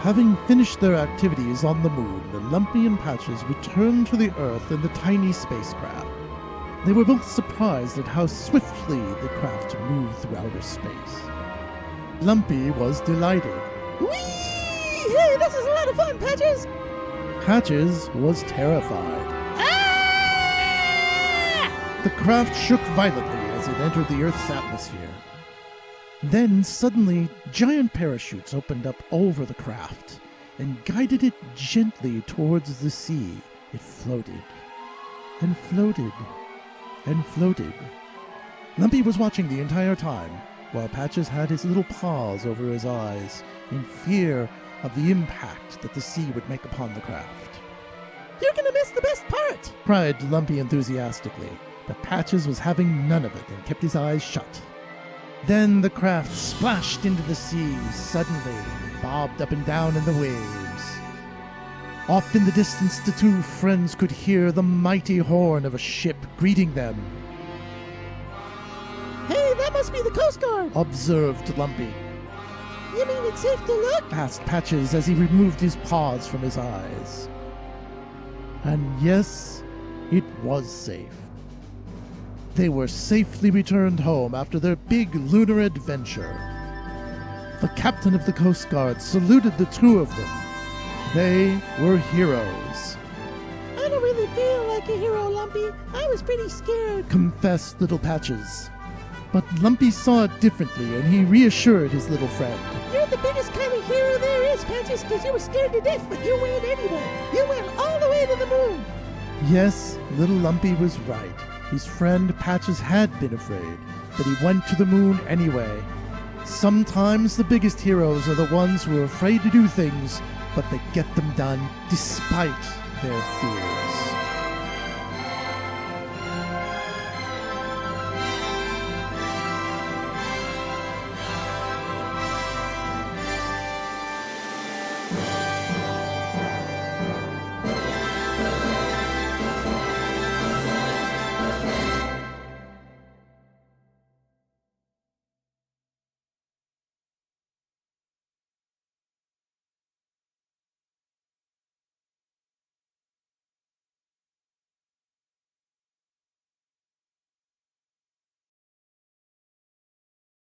Having finished their activities on the moon, the Lumpy and Patches returned to the Earth in the tiny spacecraft. They were both surprised at how swiftly the craft moved through outer space. Lumpy was delighted. Whee! Hey, this is a lot of fun, Patches! Patches was terrified. Ah! The craft shook violently as it entered the Earth's atmosphere. Then, suddenly, giant parachutes opened up over the craft and guided it gently towards the sea. It floated and floated and floated. Lumpy was watching the entire time, while Patches had his little paws over his eyes in fear of the impact that the sea would make upon the craft. You're gonna miss the best part! Cried Lumpy enthusiastically, but Patches was having none of it and kept his eyes shut. Then the craft splashed into the sea suddenly and bobbed up and down in the waves. Off in the distance, the two friends could hear the mighty horn of a ship greeting them. Hey, that must be the Coast Guard! Observed Lumpy. You mean it's safe to look? Asked Patches as he removed his paws from his eyes. And yes, it was safe. They were safely returned home after their big lunar adventure. The captain of the Coast Guard saluted the two of them. They were heroes. I don't really feel like a hero, Lumpy. I was pretty scared, confessed little Patches. But Lumpy saw it differently, and he reassured his little friend. You're the biggest kind of hero there is, Patches, because you were scared to death, but you went anyway. You went all the way to the moon. Yes, little Lumpy was right. His friend Patches had been afraid, but he went to the moon anyway. Sometimes the biggest heroes are the ones who are afraid to do things, but they get them done despite their fears.